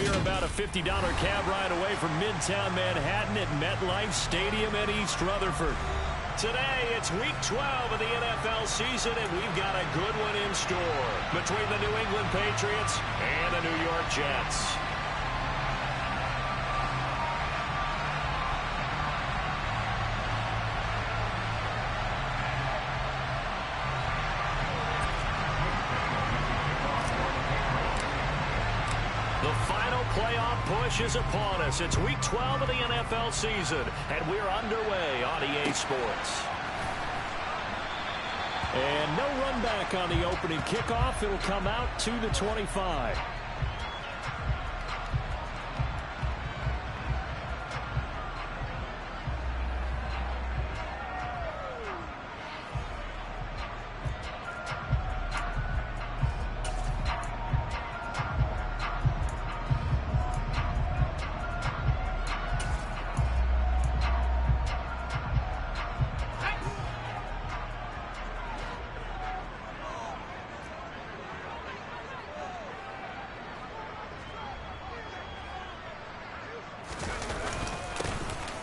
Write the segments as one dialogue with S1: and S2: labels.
S1: We are about a $50 cab ride away from Midtown Manhattan at MetLife Stadium in East Rutherford. Today, it's Week 12 of the NFL season, and we've got a good one in store between the New England Patriots and the New York Jets. The final playoff push is upon us. It's Week 12 of the NFL season, and we're underway on EA Sports. And no run back on the opening kickoff. It'll come out to the 25.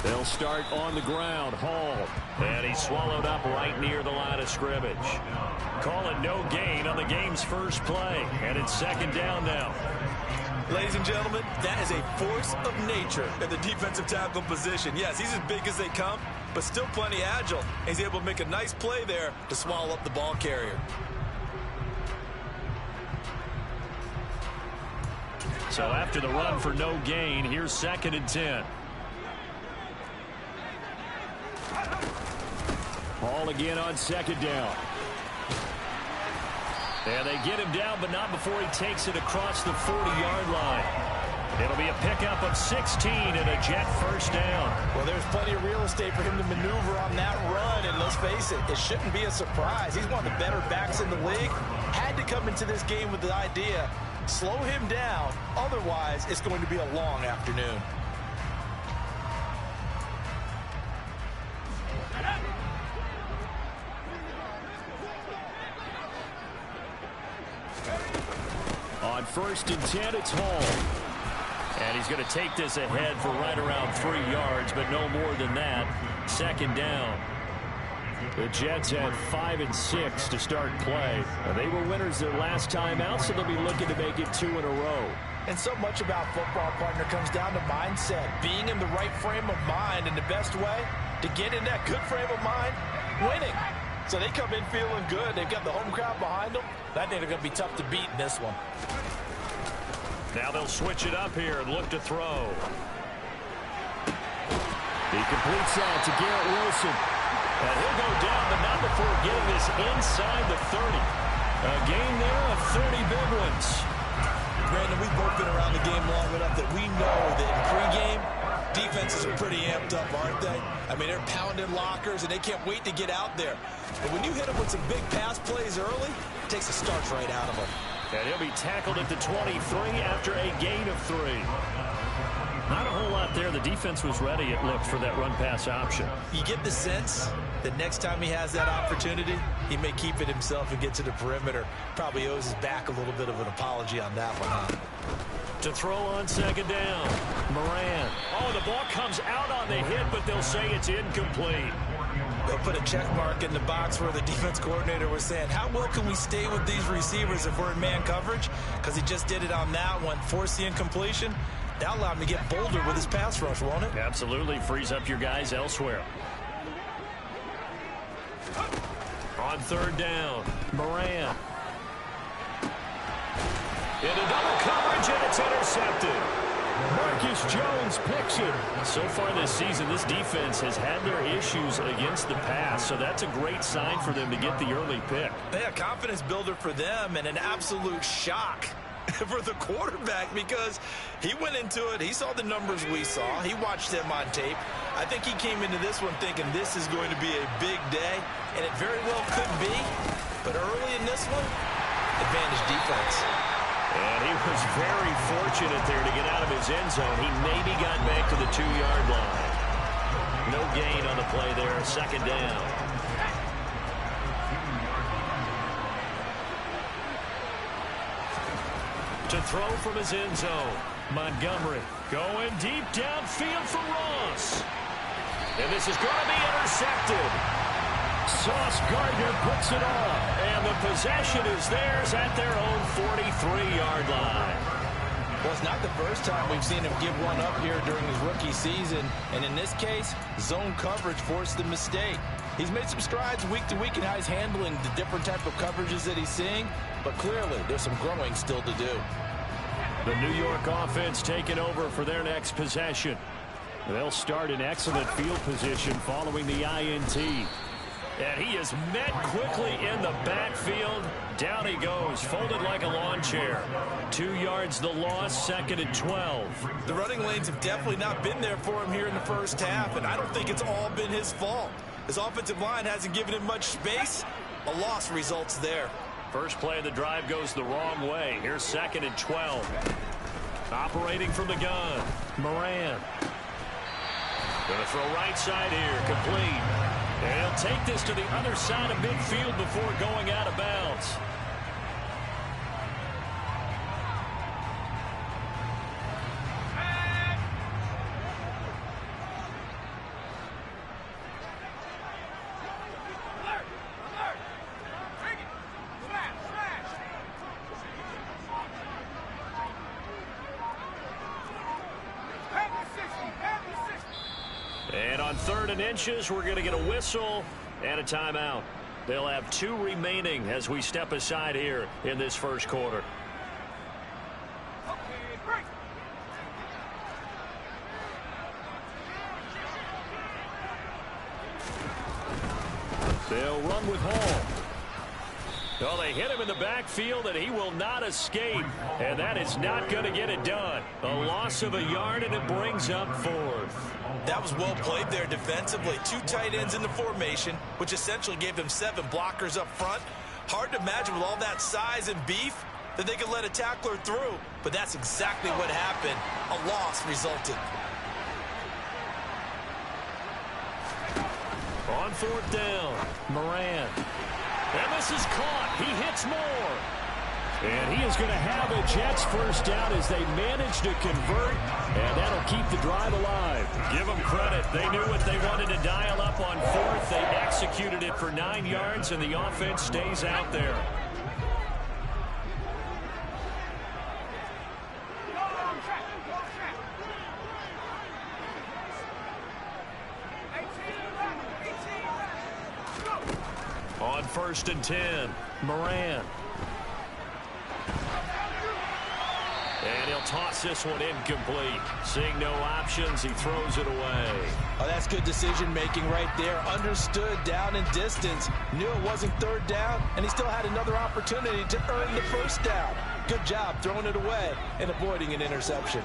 S1: They'll start on the ground. Hall. And he's swallowed up right near the line of scrimmage. Call it no gain on the game's first play. And it's second down now.
S2: Ladies and gentlemen, that is a force of nature at the defensive tackle position. Yes, he's as big as they come, but still plenty agile. He's able to make a nice play there to swallow up the ball carrier.
S1: So after the run for no gain, here's second and 10. Hall again on second down. And they get him down, but not before he takes it across the 40-yard line. It'll be a pickup of 16 and a Jet first down.
S3: Well, there's plenty of real estate for him to maneuver on that run, and let's face it, it shouldn't be a surprise. He's one of the better backs in the league. Had to come into this game with the idea, slow him down, otherwise it's going to be a long afternoon.
S1: On first and 10, it's Hall. And he's going to take this ahead for right around 3 yards, but no more than that. Second down. The Jets had 5 and 6 to start play. They were winners their last time out, so they'll be looking to make it 2 in a row.
S3: And so much about football, partner, comes down to mindset. Being in the right frame of mind, and the best way to get in that good frame of mind, winning. So they come in feeling good. They've got the home crowd behind them. I think they're going to be tough to beat in this one.
S1: Now they'll switch it up here and look to throw. He completes that to Garrett Wilson. And he'll go down, but not before getting this inside the 30. A gain there of 30 big ones.
S2: Brandon, we've both been around the game long enough that we know that in pregame, defenses are pretty amped up, aren't they? I mean, they're pounding lockers, and they can't wait to get out there. But when you hit them with some big pass plays early, it takes the starch right out of them.
S1: And he'll be tackled at the 23 after a gain of 3. Not a whole lot there. The defense was ready, it looked, for that run-pass option.
S2: You get the sense that next time he has that opportunity, he may keep it himself and get to the perimeter. Probably owes his back a little bit of an apology on that one, huh?
S1: To throw on second down. Moran. Oh, the ball comes out on the hit, but they'll say it's incomplete.
S2: They'll put a check mark in the box where the defense coordinator was saying, how well can we stay with these receivers if we're in man coverage? Because he just did it on that one, forced the incompletion. That'll allow him to get bolder with his pass rush, won't it?
S1: Absolutely. Frees up your guys elsewhere. On third down, Moran. Into double coverage, and it's intercepted. Marcus Jones picks it. So far this season, this defense has had their issues against the pass, so that's a great sign for them to get the early pick.
S2: Yeah, confidence builder for them, and an absolute shock for the quarterback because he went into it. He saw the numbers we saw. He watched them on tape. I think he came into this one thinking this is going to be a big day, and it very well could be. But early in this one, advantage defense.
S1: And he was very fortunate there to get out of his end zone. He maybe got back to the 2-yard line. No gain on the play there. Second down. To throw from his end zone. Montgomery going deep downfield for Ross. And this is going to be intercepted. Sauce Gardner puts it on. And the possession is theirs at their own 43-yard line.
S3: Well, it's not the first time we've seen him give one up here during his rookie season. And in this case, zone coverage forced the mistake. He's made some strides week to week in how he's handling the different type of coverages that he's seeing. But clearly, there's some growing still to do.
S1: The New York offense taking over for their next possession. They'll start in excellent field position following the INT. And he is met quickly in the backfield. Down he goes, folded like a lawn chair. 2 yards the loss, 2nd and 12.
S2: The running lanes have definitely not been there for him here in the first half, and I don't think it's all been his fault. His offensive line hasn't given him much space. A loss results there.
S1: First play of the drive goes the wrong way. Here's 2nd and 12. Operating from the gun, Moran. Going to throw right side here, complete. And he'll take this to the other side of midfield before going out of bounds. And on 3rd and inches, we're going to get a whistle and a timeout. They'll have 2 remaining as we step aside here in this first quarter. They'll run with Hall. Well, they hit him in the backfield, and he will not escape. And that is not going to get it done. A loss of a yard, and it brings up 4th.
S2: That was well played there defensively. 2 tight ends in the formation, which essentially gave them 7 blockers up front. Hard to imagine with all that size and beef that they could let a tackler through. But that's exactly what happened. A loss resulted.
S1: On 4th down, Moran. And this is caught. He hits more. And he is going to have a Jets first down as they manage to convert. And that'll keep the drive alive. Give them credit. They knew what they wanted to dial up on 4th. They executed it for 9 yards, and the offense stays out there. On 1st and 10, Moran. And he'll toss this one incomplete. Seeing no options, he throws it away.
S3: Oh, that's good decision-making right there. Understood down and distance. Knew it wasn't 3rd down, and he still had another opportunity to earn the first down. Good job throwing it away and avoiding an interception.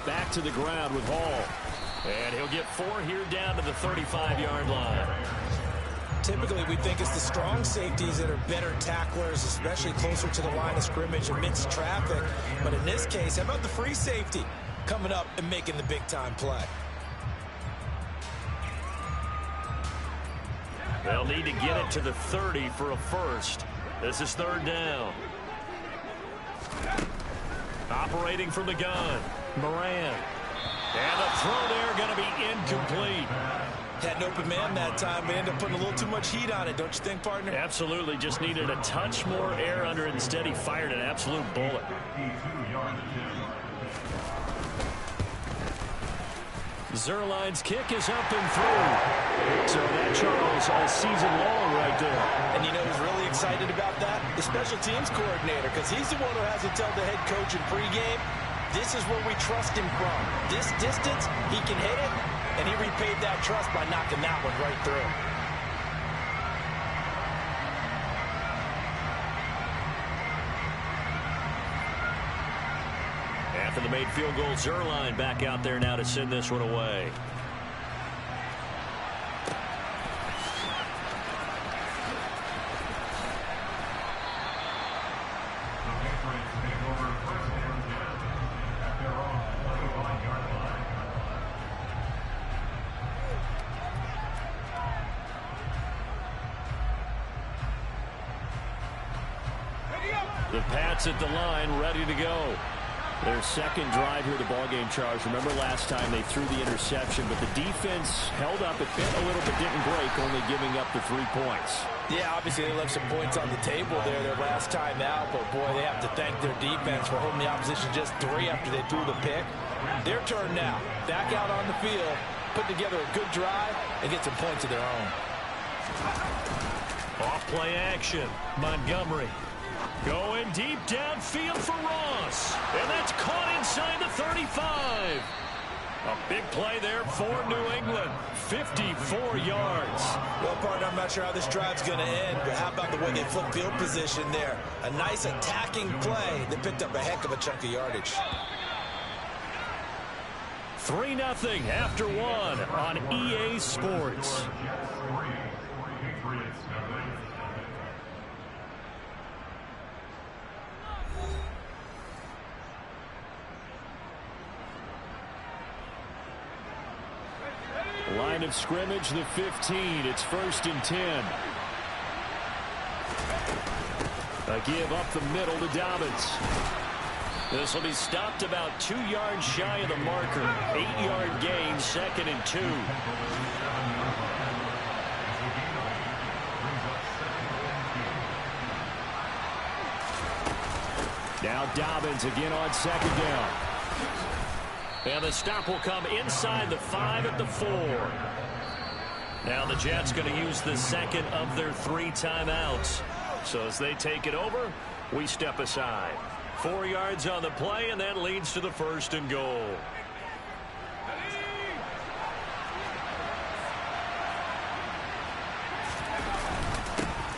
S1: Back to the ground with Hall. And he'll get 4 here down to the 35-yard line.
S3: Typically, we think it's the strong safeties that are better tacklers, especially closer to the line of scrimmage amidst traffic. But in this case, how about the free safety coming up and making the big-time play?
S1: They'll need to get it to the 30 for a first. This is 3rd down. Operating from the gun, Moran. And the throw there going to be incomplete.
S3: Had an open man that time, but ended up putting a little too much heat on it, don't you think, partner?
S1: Absolutely. Just needed a touch more air under it. Instead, he fired an absolute bullet. Zerline's kick is up and through. So that, Charles, all season long right there.
S3: And you know who's really excited about that? The special teams coordinator, because he's the one who has to tell the head coach in pregame, this is where we trust him from. This distance, he can hit it, and he repaid that trust by knocking that one right through.
S1: After the made field goal, Zerline back out there now to send this one away. The Pats at the line, ready to go. Their second drive here, the ballgame, Charles. Remember last time they threw the interception, but the defense held up. It bit a little bit, didn't break, only giving up the 3 points.
S3: Yeah, obviously they left some points on the table there their last time out, but boy, they have to thank their defense for holding the opposition just 3 after they threw the pick. Their turn now. Back out on the field, put together a good drive, and get some points of their own.
S1: Off play action. Montgomery going deep downfield for Ross. And that's caught inside the 35. A big play there for New England. 54 yards.
S3: Well, partner, I'm not sure how this drive's going to end, but how about the way they flip field position there? A nice attacking play that picked up a heck of a chunk of yardage.
S1: 3-0 after 1 on EA Sports. Line of scrimmage, the 15. It's 1st and 10. A give up the middle to Dobbins. This will be stopped about 2 yards shy of the marker. 8-yard gain, 2nd and 2. Now Dobbins again on 2nd down. And the stop will come inside the 5 at the 4. Now the Jets going to use the second of their 3 timeouts. So as they take it over, we step aside. 4 yards on the play, and that leads to the 1st and goal.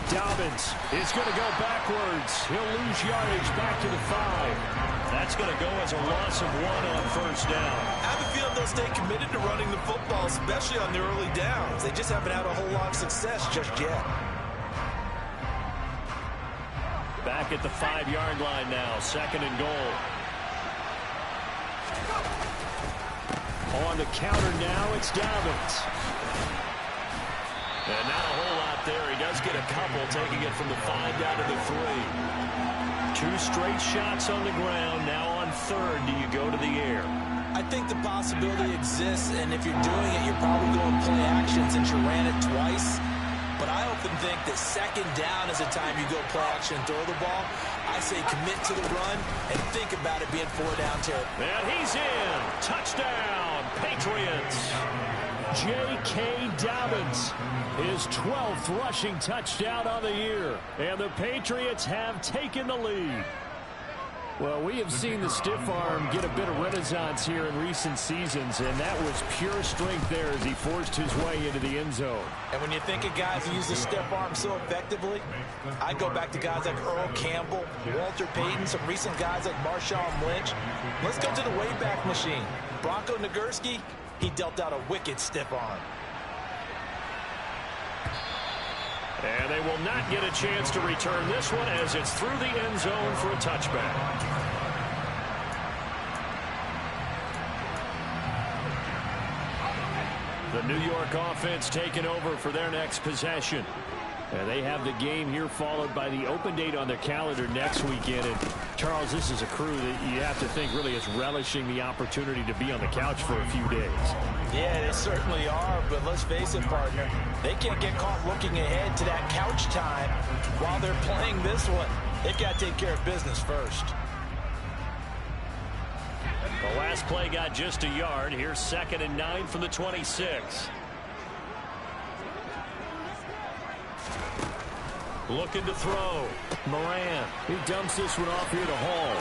S1: Dobbins is going to go backwards. He'll lose yardage back to the 5. That's going to go as a loss of 1 on 1st down.
S3: I have a feeling they'll stay committed to running the football, especially on the early downs. They just haven't had a whole lot of success just yet.
S1: Back at the 5-yard line now, 2nd and goal. On the counter now, it's Dobbins. And not a whole lot there. He does get a couple, taking it from the 5 down to the 3. 2 straight shots on the ground. Now on 3rd, do you go to the air?
S3: I think the possibility exists, and if you're doing it, you're probably going play action since you ran it twice. But I often think that 2nd down is the time you go play action and throw the ball. I say commit to the run and think about it being 4 down territory.
S1: And he's in. Touchdown, Patriots. J.K. Dobbins, his 12th rushing touchdown on the year. And the Patriots have taken the lead. Well, we have seen the stiff arm get a bit of renaissance here in recent seasons, and that was pure strength there as he forced his way into the end zone.
S3: And when you think of guys who use the stiff arm so effectively, I go back to guys like Earl Campbell, Walter Payton, some recent guys like Marshawn Lynch. Let's go to the Wayback Machine. Bronco Nagurski, he dealt out a wicked stiff arm.
S1: And they will not get a chance to return this one as it's through the end zone for a touchback. The New York offense taking over for their next possession. And they have the game here followed by the open date on their calendar next weekend. And Charles, this is a crew that you have to think really is relishing the opportunity to be on the couch for a few days.
S3: Yeah, they certainly are, but let's face it, partner. They can't get caught looking ahead to that couch time while they're playing this one. They've got to take care of business first.
S1: The last play got just a yard. Here's 2nd and 9 from the 26. Looking to throw. Moran. He dumps this one off here to Hall.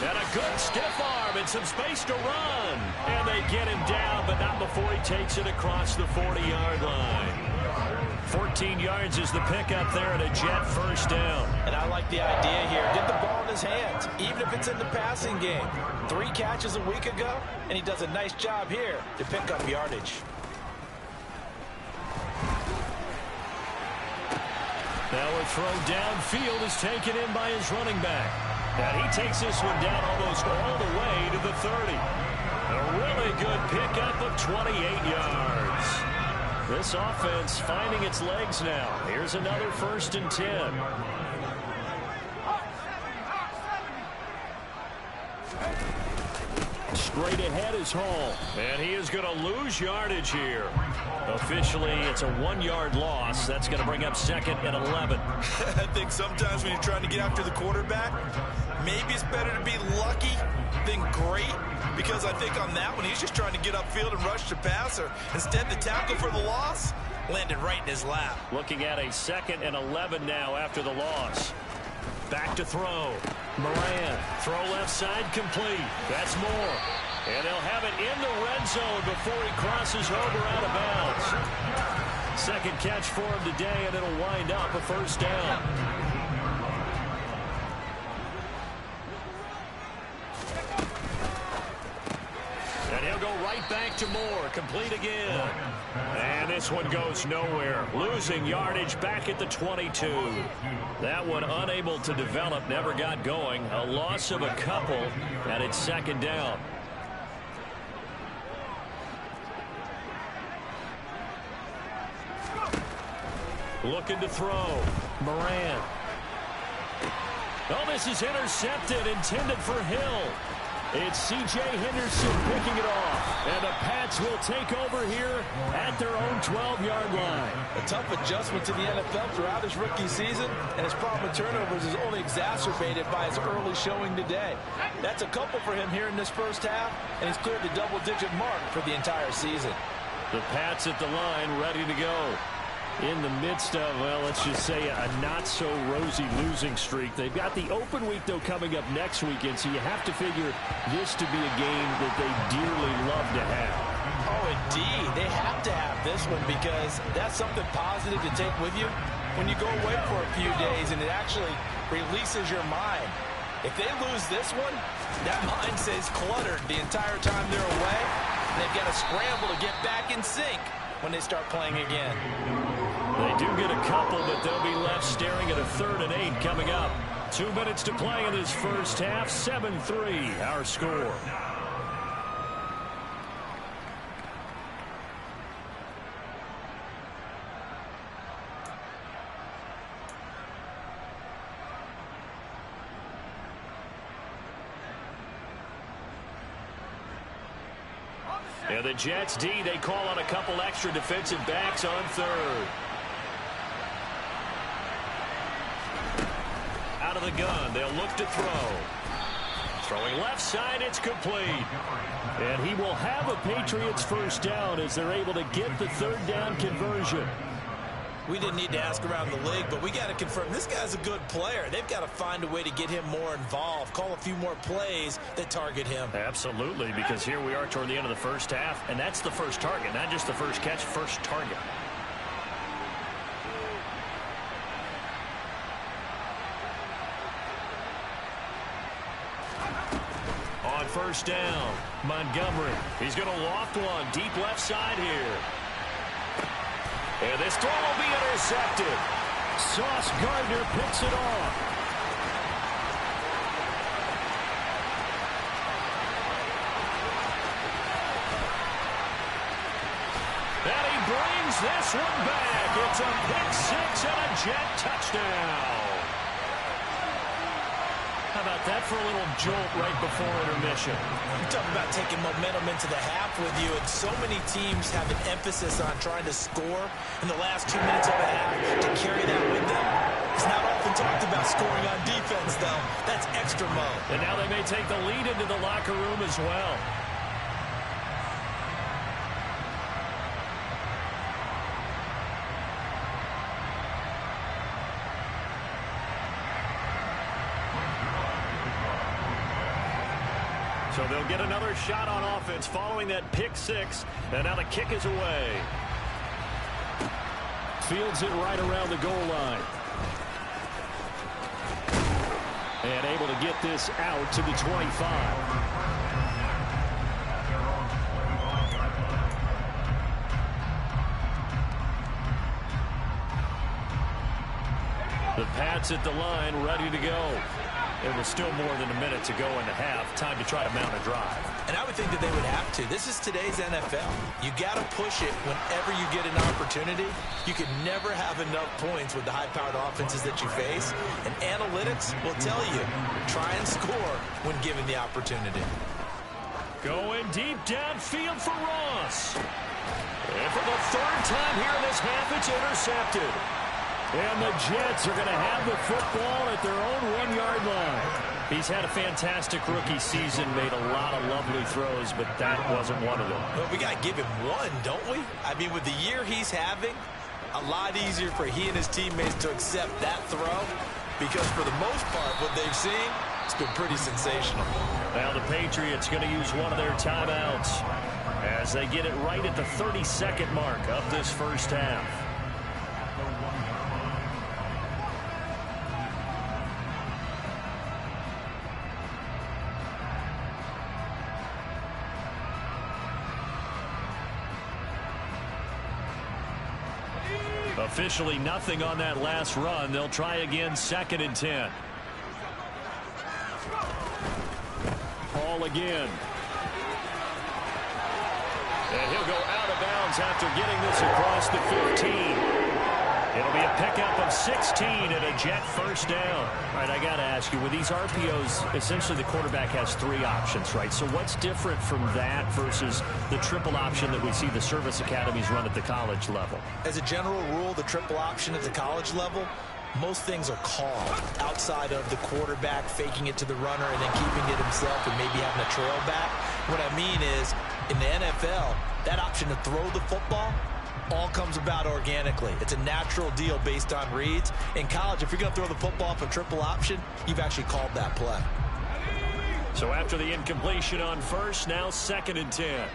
S1: And a good stiff arm and some space to run. And they get him down, but not before he takes it across the 40-yard line. 14 yards is the pickup there and a Jet 1st down.
S3: And I like the idea here. Get the ball in his hands, even if it's in the passing game. 3 catches a week ago, and he does a nice job here to pick up yardage.
S1: Now a throw downfield is taken in by his running back. And he takes this one down almost all the way to the 30. A really good pickup of 28 yards. This offense finding its legs now. Here's another 1st and 10. Straight ahead is Hall. And he is going to lose yardage here. Officially, it's a 1-yard loss. That's going to bring up 2nd and 11.
S2: I think sometimes when you're trying to get after the quarterback, maybe it's better to be lucky than great, because I think on that one, he's just trying to get upfield and rush the passer. Instead, the tackle for the loss landed right in his lap.
S1: Looking at a 2nd and 11 now after the loss. Back to throw. Moran, throw left side, complete. That's Moore. And they'll have it in the red zone before he crosses over out of bounds. Second catch for him today, and it'll wind up a first down. And he'll go right back to Moore, complete again. And this one goes nowhere. Losing yardage back at the 22. That one unable to develop, never got going. A loss of a couple, and it's 2nd down. Looking to throw. Moran. Oh, this is intercepted, intended for Hill. It's C.J. Henderson picking it off. And the Pats will take over here at their own 12-yard line.
S3: A tough adjustment to the NFL throughout his rookie season, and his problem with turnovers is only exacerbated by his early showing today. That's a couple for him here in this first half, and he's cleared the double-digit mark for the entire season.
S1: The Pats at the line, ready to go. In the midst of, well, let's just say a not-so-rosy losing streak. They've got the open week, though, coming up next weekend, so you have to figure this to be a game that they dearly love to have.
S3: Oh, indeed. They have to have this one because that's something positive to take with you when you go away for a few days, and it actually releases your mind. If they lose this one, that mind stays cluttered the entire time they're away, and they've got to scramble to get back in sync when they start playing again.
S1: They do get a couple, but they'll be left staring at a 3rd and 8 coming up. 2 minutes to play in this first half. 7-3, our score. And the Jets D, they call on a couple extra defensive backs on 3rd. Out of the gun, they'll look to throw. Throwing left side, it's complete. And he will have a Patriots first down as they're able to get the 3rd down conversion.
S2: We didn't need to ask around the league, but we got to confirm this guy's a good player. They've got to find a way to get him more involved, call a few more plays that target him.
S1: Absolutely, because here we are toward the end of the first half, and that's the first target, not just the first catch, first target. On first down, Montgomery. He's going to loft one deep left side here. And this throw will be intercepted. Sauce Gardner picks it off. And he brings this one back. It's a pick 6 and a Jet touchdown. How about that for a little jolt right before intermission?
S2: You're talking about taking momentum into the half with you, and so many teams have an emphasis on trying to score in the last 2 minutes of a half to carry that with them. It's not often talked about scoring on defense, though. That's extra mode.
S1: And now they may take the lead into the locker room as well. So they'll get another shot on offense following that pick 6. And now the kick is away. Fields it right around the goal line. And able to get this out to the 25. The Pats at the line, ready to go. It was still more than a minute to go in the half. Time to try to mount a drive.
S2: And I would think that they would have to. This is today's NFL. You got to push it whenever you get an opportunity. You can never have enough points with the high-powered offenses that you face. And analytics will tell you, try and score when given the opportunity.
S1: Going deep downfield for Ross. And for the third time here in this half, it's intercepted. And the Jets are going to have the football at their own 1-yard line. He's had a fantastic rookie season, made a lot of lovely throws, but that wasn't one of them.
S2: Well, we got to give him one, don't we? I mean, with the year he's having, a lot easier for he and his teammates to accept that throw, because for the most part, what they've seen, it's been pretty sensational.
S1: Now the Patriots going to use one of their timeouts as they get it right at the 30-second mark of this first half. Officially nothing on that last run. They'll try again, 2nd and 10. Paul again. And he'll go out of bounds after getting this across the 15. It'll be a pickup of 16 and a Jet first down. All right, I got to ask you, with these RPOs, essentially the quarterback has 3 options, right? So what's different from that versus the triple option that we see the service academies run at the college level?
S2: As a general rule, the triple option at the college level, most things are called outside of the quarterback faking it to the runner and then keeping it himself and maybe having a trail back. What I mean is, in the NFL, that option to throw the football all comes about organically. It's a natural deal based on reads. In college, if you're going to throw the football for triple option, you've actually called that play.
S1: So after the incompletion on first, now 2nd and 10.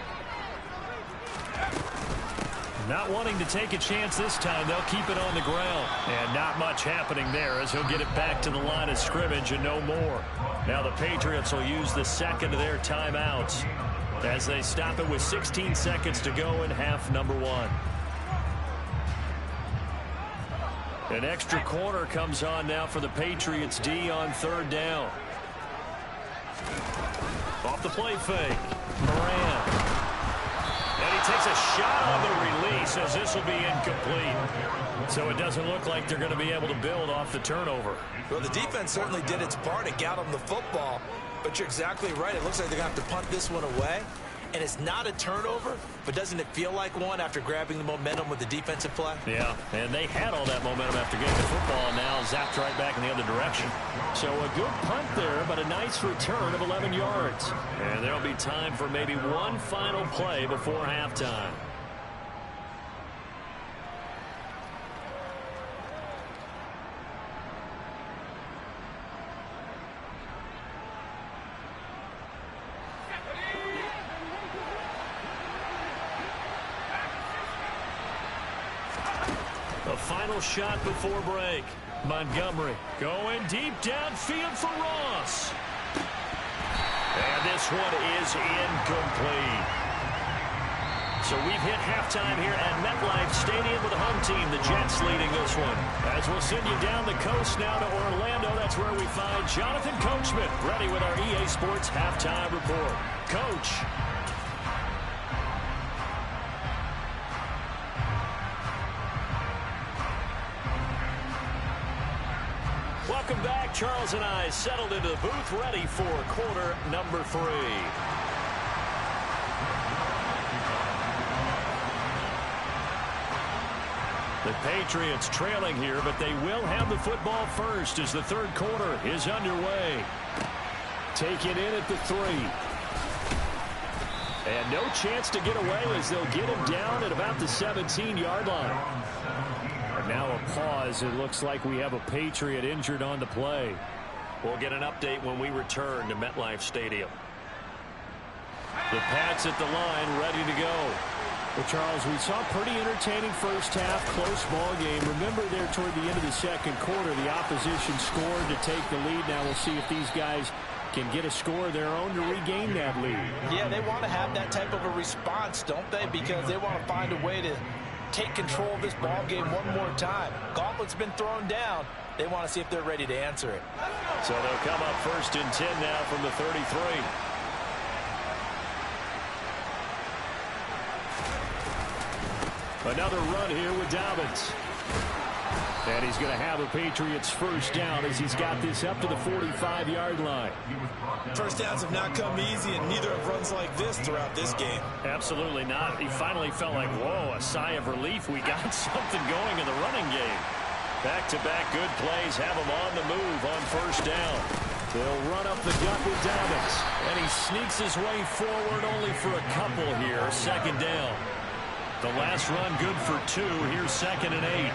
S1: Not wanting to take a chance this time, they'll keep it on the ground. And not much happening there as he'll get it back to the line of scrimmage and no more. Now the Patriots will use the second of their timeouts as they stop it with 16 seconds to go in half number 1. An extra corner comes on now for the Patriots D on 3rd down. Off the play fake. Moran. And he takes a shot on the release as this will be incomplete. So it doesn't look like they're going to be able to build off the turnover.
S2: Well, the defense certainly did its part. It got them the football. But you're exactly right. It looks like they're going to have to punt this one away. And it's not a turnover, but doesn't it feel like one after grabbing the momentum with the defensive play?
S1: Yeah, and they had all that momentum after getting the football, and now zapped right back in the other direction. So a good punt there, but a nice return of 11 yards. And there'll be time for maybe one final play before halftime. A final shot before break. Montgomery going deep downfield for Ross. And this one is incomplete. So we've hit halftime here at MetLife Stadium with the home team, the Jets, leading this one. As we'll send you down the coast now to Orlando, that's where we find Jonathan Coachman, ready with our EA Sports halftime report. Coach. Welcome back. Charles and I settled into the booth, ready for quarter number 3. The Patriots trailing here, but they will have the football first as the third quarter is underway. Take it in at the 3. And no chance to get away as they'll get him down at about the 17-yard line. And now a pause. It looks like we have a Patriot injured on the play. We'll get an update when we return to MetLife Stadium. The Pats at the line, ready to go.
S4: Well, Charles, we saw a pretty entertaining first half, close ball game. Remember there toward the end of the second quarter, the opposition scored to take the lead. Now we'll see if these guys can get a score of their own to regain that lead.
S3: Yeah, they want to have that type of a response, don't they? Because they want to find a way to take control of this ball game one more time. Gauntlet's been thrown down. They want to see if they're ready to answer it.
S1: So they'll come up 1st and 10 now from the 33. Another run here with Dobbins.
S4: And he's going to have a Patriots first down as he's got this up to the 45-yard line.
S2: First downs have not come easy, and neither have runs like this throughout this game.
S1: Absolutely not. He finally felt like, whoa, a sigh of relief. We got something going in the running game. Back-to-back good plays have him on the move on first down. They'll run up the gut with Dobbins. And he sneaks his way forward only for a couple here. Second down. The last run good for 2. Here's 2nd and 8.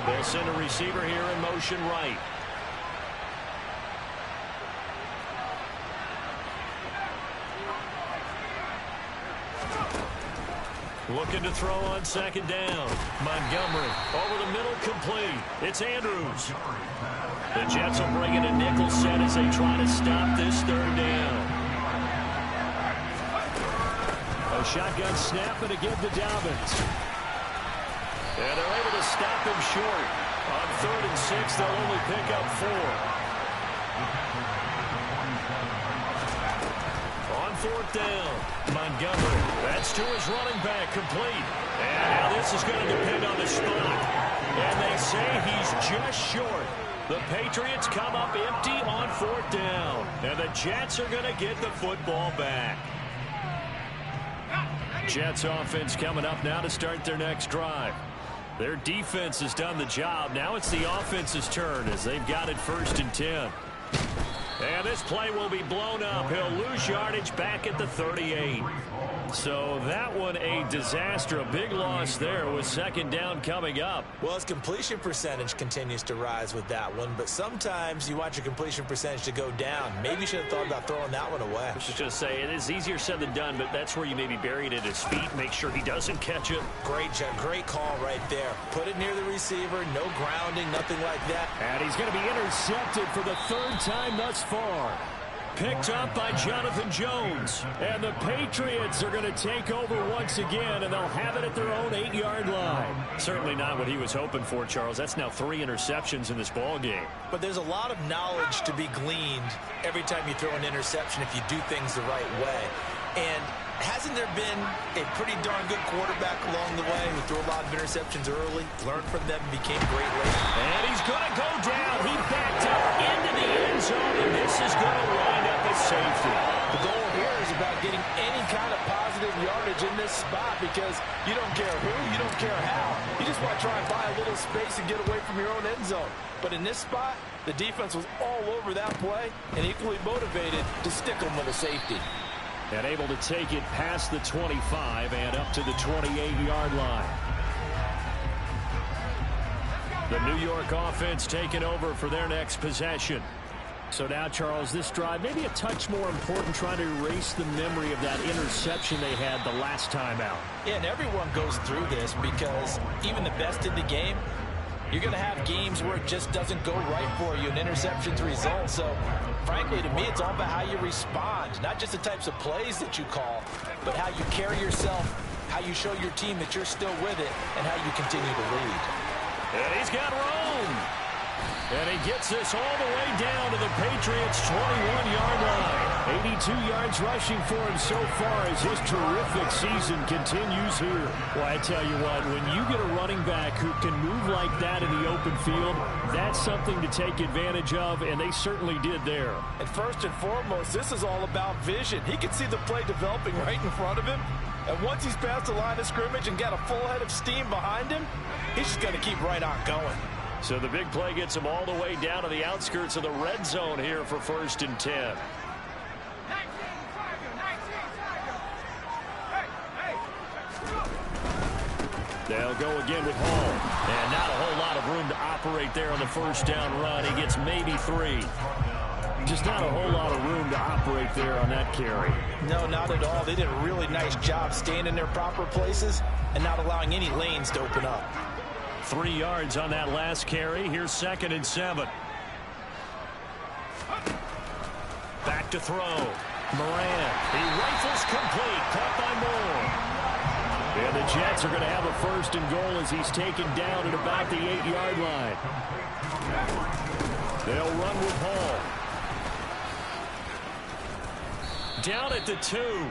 S1: They'll send a receiver here in motion right. Looking to throw on 2nd down. Montgomery over the middle, complete. It's Andrews. The Jets will bring in a nickel set as they try to stop this 3rd down. A shotgun snap and a give to Dobbins. And they're able to stop him short. On 3rd and 6, they'll only pick up 4. On 4th down, Montgomery. That's to his running back, complete. And now this is going to depend on the spot. And they say he's just short. The Patriots come up empty on 4th down. And the Jets are going to get the football back. Jets offense coming up now to start their next drive. Their defense has done the job. Now it's the offense's turn as they've got it 1st and 10. And this play will be blown up. He'll lose yardage back at the 38. So that one a disaster. A big loss there with 2nd down coming up.
S2: Well, his completion percentage continues to rise with that one, but sometimes you want your completion percentage to go down. Maybe you should have thought about throwing that one away.
S1: I was just going to say, it is easier said than done, but that's where you maybe bury it at his feet. Make sure he doesn't catch it.
S2: Great call right there. Put it near the receiver, no grounding, nothing like that.
S4: And he's going to be intercepted for the 3rd time thus far. Picked up by Jonathan Jones. And the Patriots are going to take over once again, and they'll have it at their own 8-yard line.
S1: Certainly not what he was hoping for, Charles. That's now 3 interceptions in this ball game.
S2: But there's a lot of knowledge to be gleaned every time you throw an interception if you do things the right way. And hasn't there been a pretty darn good quarterback along the way who threw a lot of interceptions early, learned from them, and became great later?
S1: And he's going to go down. He backed up into the end zone, and this is going to wind up as safety.
S3: The goal here is about getting any kind of positive yardage in this spot because you don't care who, you don't care how. You just want to try and buy a little space and get away from your own end zone. But in this spot, the defense was all over that play and equally motivated to stick them with a safety.
S4: And able to take it past the 25 and up to the 28-yard line. The New York offense taking over for their next possession. So now, Charles, this drive maybe a touch more important, trying to erase the memory of that interception they had the last time out.
S3: Yeah, and everyone goes through this because even the best in the game, you're going to have games where it just doesn't go right for you, and interceptions result. So, frankly, to me, it's all about how you respond, not just the types of plays that you call, but how you carry yourself, how you show your team that you're still with it, and how you continue to lead.
S1: And he's got room. And he gets this all the way down to the Patriots' 21-yard line. 82 yards rushing for him so far as his terrific season continues here. Well, I tell you what, when you get a running back who can move like that in the open field, that's something to take advantage of, and they certainly did there.
S3: And first and foremost, this is all about vision. He can see the play developing right in front of him. And once he's past the line of scrimmage and got a full head of steam behind him, he's just going to keep right on going.
S1: So the big play gets him all the way down to the outskirts of the red zone here for 1st and 10. They'll go again with Hall. And not a whole lot of room to operate there on the 1st down run. He gets maybe 3. Just not a whole lot of room to operate there on that carry.
S3: No, not at all. They did a really nice job staying in their proper places and not allowing any lanes to open up.
S1: 3 yards on that last carry. Here's 2nd and 7. Back to throw. Moran. He rifles complete. Caught by Moore. And the Jets are going to have a 1st and goal as he's taken down at about the 8-yard line. They'll run with Hall. Down at the 2.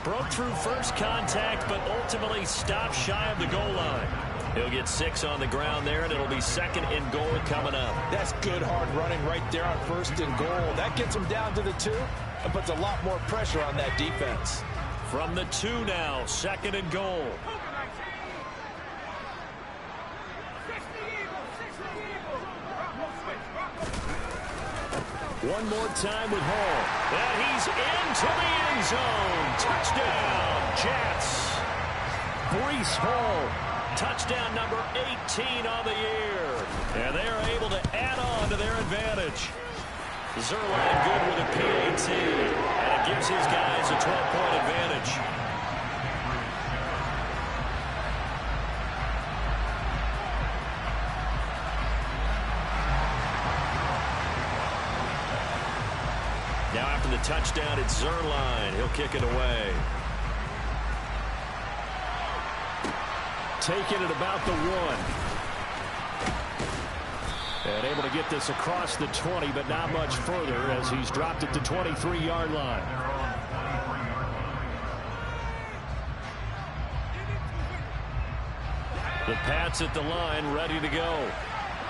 S1: Broke through first contact, but ultimately stopped shy of the goal line. He'll get 6 on the ground there, and it'll be 2nd and goal coming up.
S3: That's good hard running right there on 1st and goal. That gets him down to the 2 and puts a lot more pressure on that defense.
S1: From the 2 now, 2nd and goal. One more time with Hall. And he's into the end zone. Touchdown, Jets. Breece Hall, touchdown number 18 on the year. And they are able to add on to their advantage. Zerline good with a PAT. And it gives his guys a 12-point advantage. Now after the touchdown, it's Zerline. He'll kick it away. Taking it about the 1. And able to get this across the 20, but not much further as he's dropped it to 23-yard line. The Pats at the line, ready to go.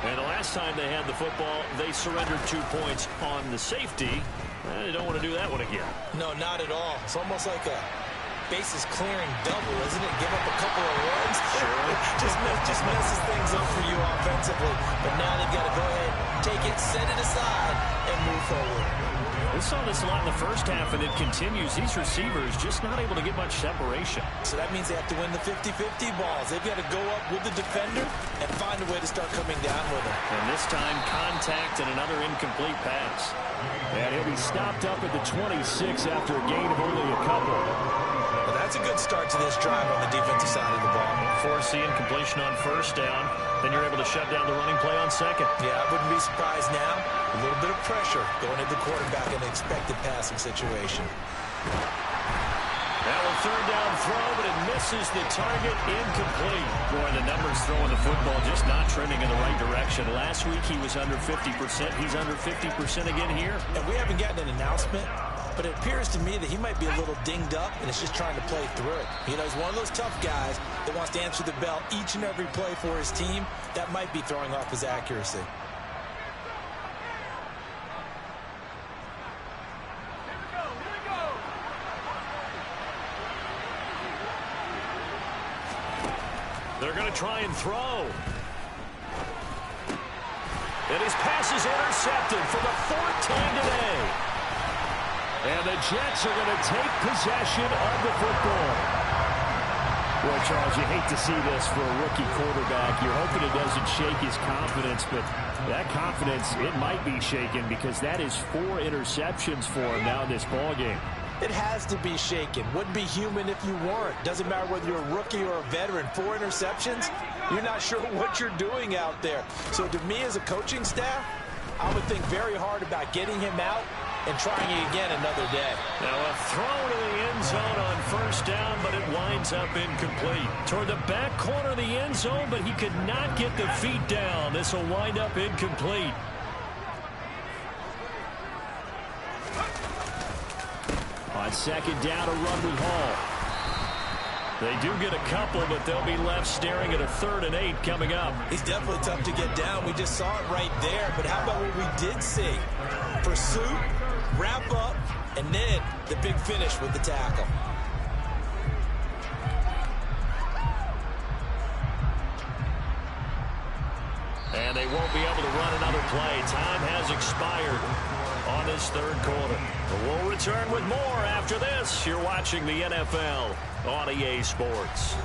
S1: And the last time they had the football, they surrendered 2 points on the safety. They don't want to do that one again.
S3: No, not at all. It's almost like a bases clearing double, isn't it? Give up a couple of runs.
S1: Sure.
S3: just messes things up for you offensively. But now they've got to go ahead, take it, set it aside, and move forward.
S1: We saw this a lot in the first half, and it continues. These receivers just not able to get much separation.
S3: So that means they have to win the 50-50 balls. They've got to go up with the defender and find a way to start coming down with him.
S1: And this time, contact and another incomplete pass.
S4: And he'll be stopped up at the 26 after a gain of only a couple.
S3: Well, that's a good start to this drive on the defensive side of the ball.
S1: Force the incompletion on 1st down. Then you're able to shut down the running play on 2nd.
S3: Yeah, I wouldn't be surprised now. A little bit of pressure going into the quarterback in an expected passing situation.
S1: That one 3rd down throw, but it misses the target. Incomplete. Boy, the numbers throwing the football just not trending in the right direction. Last week he was under 50%. He's under 50% again here.
S3: And we haven't gotten an announcement, but it appears to me that he might be a little dinged up and is just trying to play through it. You know, he's one of those tough guys that wants to answer the bell each and every play for his team. That might be throwing off his accuracy.
S1: They're going to try and throw. And his pass is intercepted for the 4th time today. And the Jets are going to take possession of the football. Well, Charles, you hate to see this for a rookie quarterback. You're hoping it doesn't shake his confidence, but that confidence, it might be shaken because that is 4 interceptions for him now in this ballgame.
S3: It has to be shaken. Wouldn't be human if you weren't. Doesn't matter whether you're a rookie or a veteran. 4 interceptions, you're not sure what you're doing out there. So to me as a coaching staff, I would think very hard about getting him out and trying it again another day.
S1: Now a throw to the end zone on 1st down, but it winds up incomplete. Toward the back corner of the end zone, but he could not get the feet down. This will wind up incomplete. On 2nd down, a run with Hall. They do get a couple, but they'll be left staring at a 3rd and 8 coming up.
S3: He's definitely tough to get down. We just saw it right there. But how about what we did see? Pursuit, wrap up, and then the big finish with the tackle.
S1: And they won't be able to run another play. Time has expired on this 3rd quarter. We'll return with more after this. You're watching the NFL on EA Sports.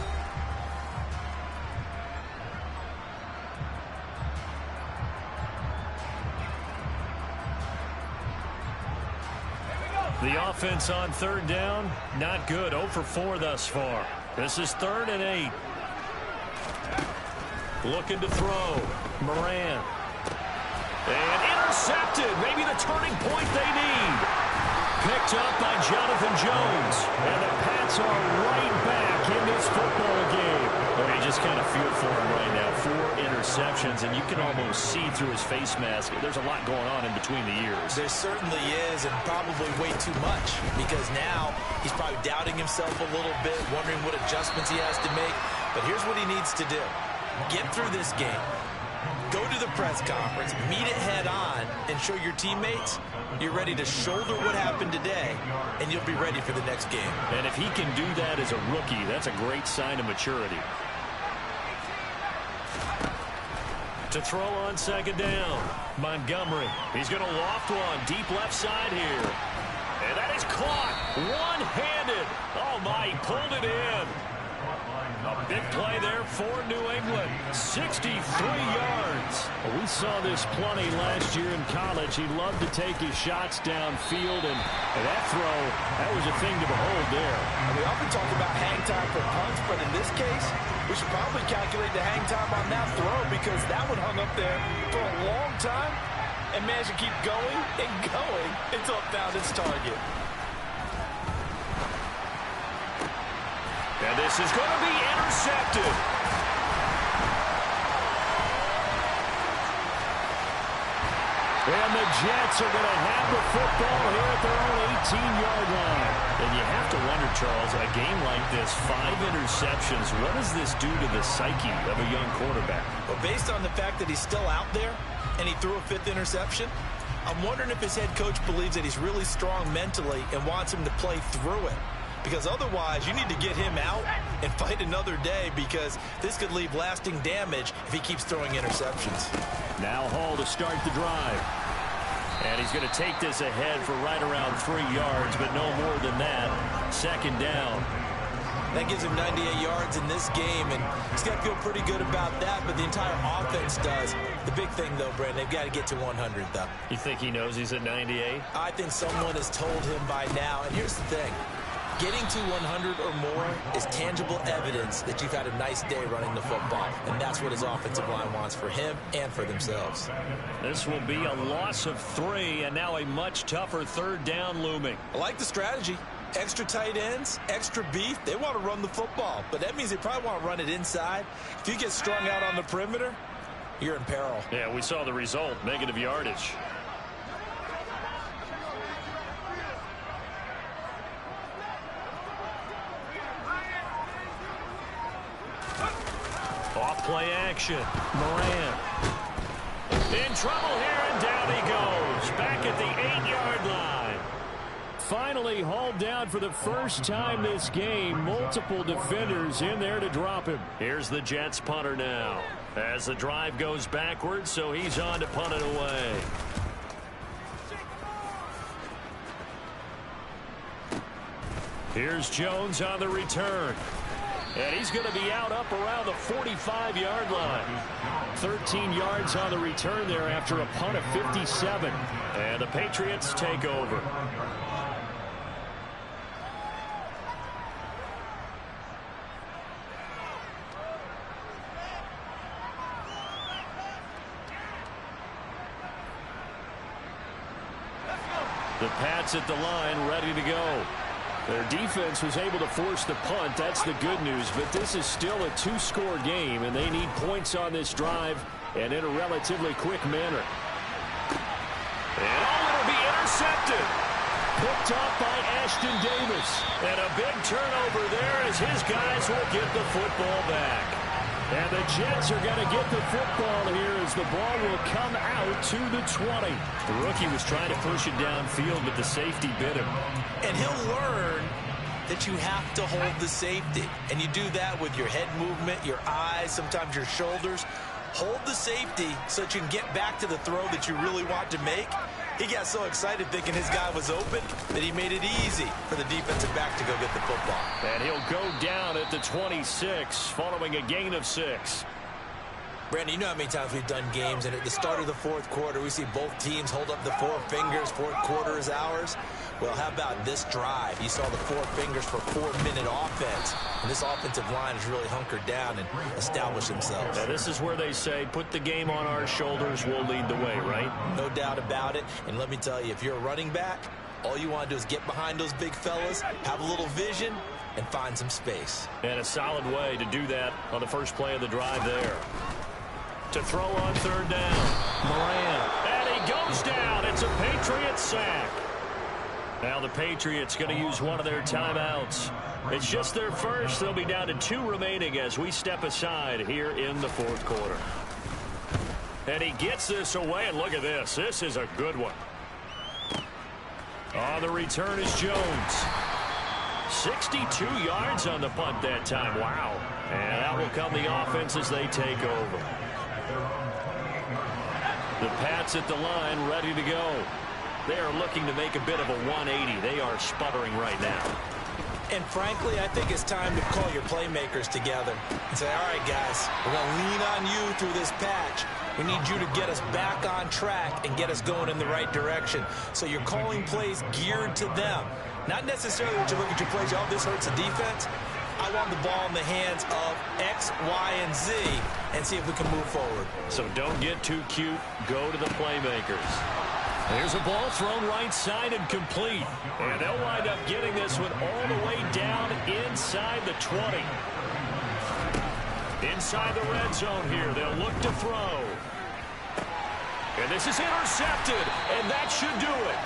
S1: The offense on 3rd down, not good. 0 for 4 thus far. This is 3rd and 8. Looking to throw. Moran. And intercepted. Maybe the turning point they need. Picked up by Jonathan Jones. And the Pats are right back in this football game. Well, you just kind of feel for him right now. 4 interceptions, and you can almost see through his face mask. There's a lot going on in between the ears.
S3: There certainly is, and probably way too much, because now he's probably doubting himself a little bit, wondering what adjustments he has to make. But here's what he needs to do.
S2: Get through this game. Go to the press conference, meet it head on, and show your teammates you're ready to shoulder what happened today, and you'll be ready for the next game.
S1: And if he can do that as a rookie, that's a great sign of maturity. To throw on second down, Montgomery. He's going to loft one deep left side here. And that is caught one-handed. Oh, my, he pulled it in. A big play there for New England. 63 yards.
S4: Well, we saw this plenty last year in college. He loved to take his shots downfield, and that throw, that was a thing to behold there.
S3: And we often talk about hang time for punts, but in this case, we should probably calculate the hang time on that throw because that one hung up there for a long time and managed to keep going and going until it found its target.
S1: And this is going to be intercepted. And the Jets are going to have the football here at their own 18-yard line. And you have to wonder, Charles, a game like this, 5 interceptions, what does this do to the psyche of a young quarterback?
S2: Well, based on the fact that he's still out there and he threw a 5th interception, I'm wondering if his head coach believes that he's really strong mentally and wants him to play through it. Because otherwise, you need to get him out and fight another day because this could leave lasting damage if he keeps throwing interceptions.
S1: Now Hall to start the drive. And he's going to take this ahead for right around 3 yards, but no more than that. Second down.
S2: That gives him 98 yards in this game, and he's got to feel pretty good about that, but the entire offense does. The big thing, though, Brandon, they've got to get to 100, though.
S1: You think he knows he's at 98?
S2: I think someone has told him by now, and here's the thing. Getting to 100 or more is tangible evidence that you've had a nice day running the football, and that's what his offensive line wants for him and for themselves.
S1: This will be a loss of 3, and now a much tougher third down looming.
S2: I like the strategy. Extra tight ends, extra beef, they want to run the football, but that means they probably want to run it inside. If you get strung out on the perimeter, you're in peril.
S1: Yeah, we saw the result, negative yardage. Off-play action. Moran. In trouble here, and down he goes. Back at the 8-yard line.
S4: Finally hauled down for the first time this game. Multiple defenders in there to drop him.
S1: Here's the Jets punter now. As the drive goes backwards, so he's on to punt it away. Here's Jones on the return. And he's going to be out up around the 45-yard line. 13 yards on the return there after a punt of 57. And the Patriots take over. The Pats at the line, ready to go. Their defense was able to force the punt. That's the good news. But this is still a 2-score game, and they need points on this drive and in a relatively quick manner. And it'll be intercepted. Picked up by Ashton Davis. And a big turnover there as his guys will get the football back. And the Jets are going to get the football here as the ball will come out to the 20. The rookie was trying to push it downfield, but the safety bit him.
S2: And he'll learn that you have to hold the safety. And you do that with your head movement, your eyes, sometimes your shoulders. Hold the safety so that you can get back to the throw that you really want to make. He got so excited thinking his guy was open that he made it easy for the defensive back to go get the football.
S1: And he'll go down at the 26 following a gain of 6.
S2: Brandon, you know how many times we've done games, and at the start of the fourth quarter, we see both teams hold up the 4 fingers, fourth quarter is ours. Well, how about this drive? You saw the 4 fingers for 4-minute offense, and this offensive line has really hunkered down and established themselves.
S1: Now, this is where they say, put the game on our shoulders, we'll lead the way, right?
S2: No doubt about it, and let me tell you, if you're a running back, all you want to do is get behind those big fellas, have a little vision, and find some space.
S1: And a solid way to do that on the first play of the drive there. To throw on third down. Moran. And he goes down. It's a Patriots sack. Now the Patriots going to use one of their timeouts. It's just their first. They'll be down to 2 remaining as we step aside here in the fourth quarter. And he gets this away, and look at this. This is a good one. On the return is Jones. 62 yards on the punt that time. Wow. And that will come the offense as they take over. The Pats at the line ready to go. They are looking to make a bit of a 180. They are sputtering right now.
S3: And frankly, I think it's time to call your playmakers together and say, all right, guys, we're going to lean on you through this patch. We need you to get us back on track and get us going in the right direction. So you're calling plays geared to them. Not necessarily that you look at your plays, oh, this hurts the defense. I want the ball in the hands of X, Y, and Z and see if we can move forward.
S1: So don't get too cute. Go to the playmakers. There's a ball thrown right side and complete. And they'll wind up getting this one all the way down inside the 20. Inside the red zone here. They'll look to throw. And this is intercepted. And that should do it.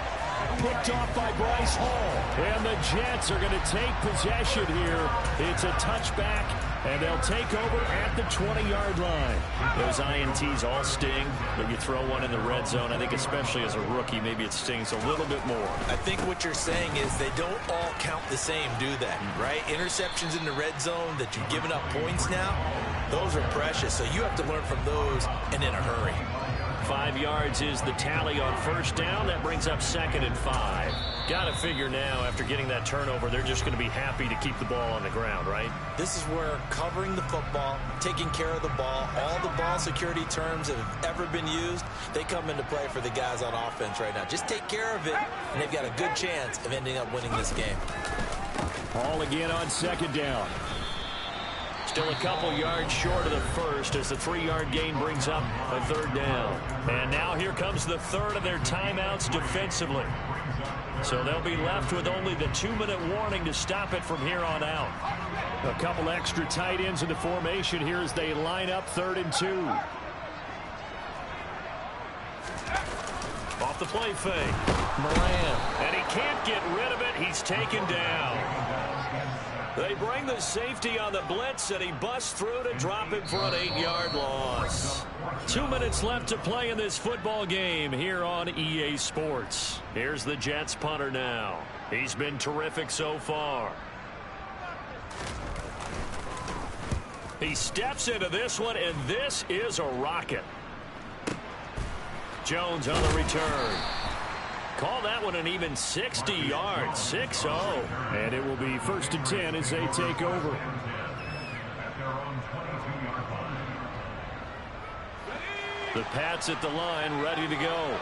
S1: Picked off by Bryce Hall. And the Jets are going to take possession here. It's a touchback, and they'll take over at the 20-yard line. Those INTs all sting, but you throw one in the red zone. I think especially as a rookie, maybe it stings a little bit more.
S3: I think what you're saying is they don't all count the same, do they? Right? Interceptions in the red zone that you've given up points now, those are precious. So you have to learn from those and in a hurry.
S1: 5 yards is the tally on first down. That brings up 2nd and 5. Got to figure now, after getting that turnover, they're just going to be happy to keep the ball on the ground, right?
S3: This is where covering the football, taking care of the ball, all the ball security terms that have ever been used, they come into play for the guys on offense right now. Just take care of it, and they've got a good chance of ending up winning this game.
S4: Ball again on 2nd down.
S1: Still a couple yards short of the first as the 3-yard gain brings up a 3rd down. And now here comes the 3rd of their timeouts defensively. So they'll be left with only the 2-minute warning to stop it from here on out. A couple extra tight ends in the formation here as they line up 3rd and 2. Off the play fake. Moran. And he can't get rid of it. He's taken down. They bring the safety on the blitz, and he busts through to drop him for an 8-yard loss. 2 minutes left to play in this football game here on EA Sports. Here's the Jets punter now. He's been terrific so far. He steps into this one, and this is a rocket. Jones on the return. Call that one an even 60 yards, 6-0.
S4: And it will be 1st and 10 as they take over.
S1: The Pats at the line ready to go.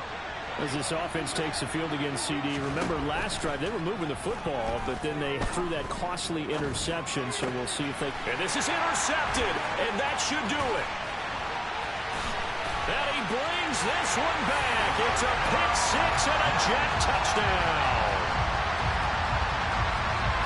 S4: As this offense takes the field against CD, remember last drive they were moving the football, but then they threw that costly interception, so we'll see if they...
S1: And this is intercepted, and that should do it. And he brings this one back. It's a pick-6 and a Jet touchdown.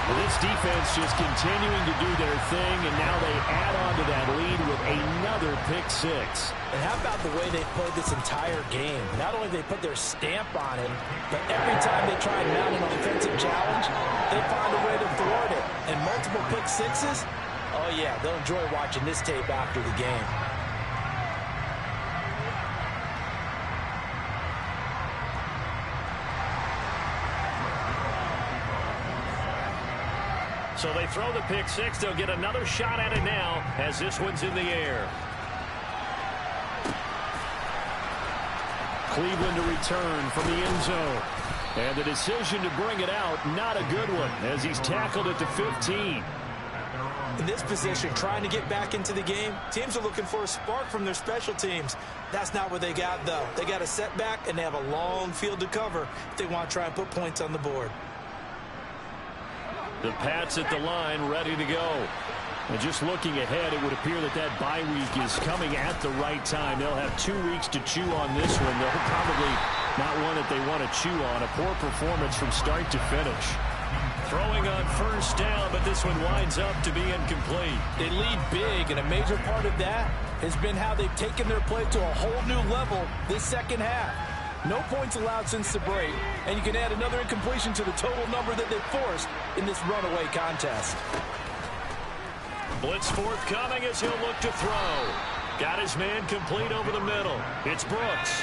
S4: Well, this defense just continuing to do their thing, and now they add on to that lead with another pick-6.
S3: And how about the way they played this entire game? Not only did they put their stamp on it, but every time they try and mount an offensive challenge, they find a way to thwart it. And multiple pick-6s, oh yeah, they'll enjoy watching this tape after the game.
S1: So they throw the pick-6. They'll get another shot at it now as this one's in the air.
S4: Cleveland to return from the end zone. And the decision to bring it out, not a good one, as he's tackled at the 15.
S3: In this position, trying to get back into the game, teams are looking for a spark from their special teams. That's not what they got, though. They got a setback, and they have a long field to cover if they want to try and put points on the board.
S1: The Pats at the line ready to go.
S4: And just looking ahead, it would appear that that bye week is coming at the right time. They'll have 2 weeks to chew on this one. They'll probably not one that they want to chew on. A poor performance from start to finish.
S1: Throwing on first down, but this one winds up to be incomplete.
S3: They lead big, and a major part of that has been how they've taken their play to a whole new level this second half. No points allowed since the break, and you can add another incompletion to the total number that they forced in this runaway contest.
S1: Blitz forthcoming as he'll look to throw. Got his man complete over the middle. It's Brooks.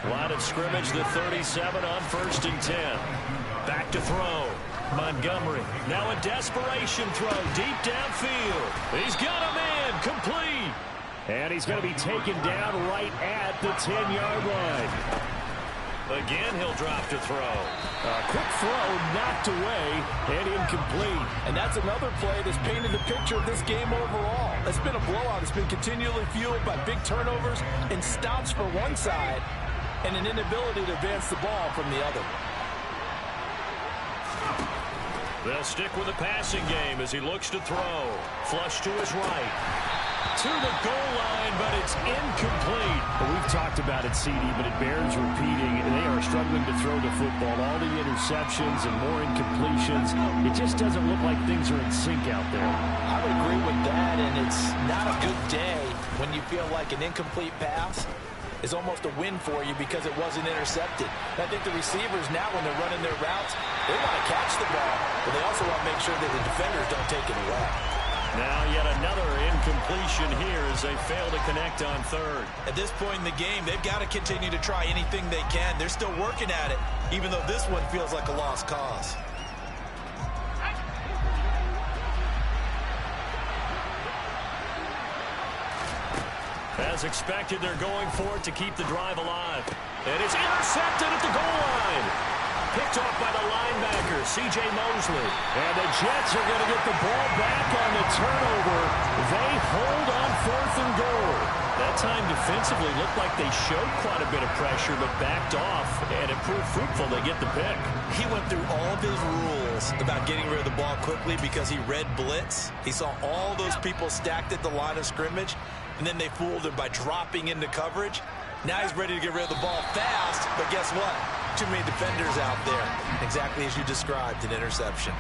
S1: Line of scrimmage, the 37 on 1st and 10. Back to throw. Montgomery. Now a desperation throw deep downfield. He's got a man complete. And he's going to be taken down right at the 10-yard line. Again, he'll drop to throw.
S4: A quick throw knocked away and incomplete.
S3: And that's another play that's painted the picture of this game overall. It's been a blowout. It's been continually fueled by big turnovers and stops for one side and an inability to advance the ball from the other.
S1: They'll stick with the passing game as he looks to throw. Flush to his right. To the goal line, but it's incomplete.
S4: Well, we've talked about it, CD, but it bears repeating. They are struggling to throw the football. All the interceptions and more incompletions. It just doesn't look like things are in sync out there.
S3: I would agree with that, and it's not a good day when you feel like an incomplete pass is almost a win for you because it wasn't intercepted. And I think the receivers now, when they're running their routes, they want to catch the ball, but they also want to make sure that the defenders don't take it away.
S1: Now yet another incompletion here as they fail to connect on third.
S2: At this point in the game, they've got to continue to try anything they can. They're still working at it, even though this one feels like a lost cause.
S1: As expected, they're going for it to keep the drive alive. And it's intercepted at the goal line. Picked off by the linebacker, C.J. Mosley. And the Jets are going to get the ball back on the turnover. They hold on 4th and goal. That time defensively looked like they showed quite a bit of pressure, but backed off, and it proved fruitful. They get the pick.
S2: He went through all of his rules about getting rid of the ball quickly because he read blitz. He saw all those people stacked at the line of scrimmage, and then they fooled him by dropping into coverage. Now he's ready to get rid of the ball fast, but guess what? Too many defenders out there. Exactly as you described, an interception.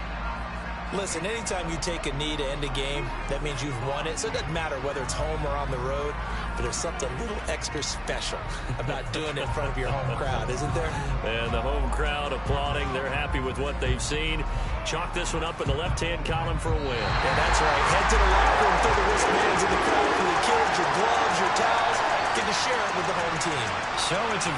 S2: Listen, anytime you take a knee to end a game, that means you've won it. So it doesn't matter whether it's home or on the road, but there's something a little extra special about doing it in front of your home crowd, isn't there?
S1: And the home crowd applauding. They're happy with what they've seen. Chalk this one up in the left-hand column for a win.
S2: Yeah, that's right. Head to the locker room, throw the wristbands in the crowd for the kids, your gloves, your towels. Get to share it with the home team.
S1: So it's a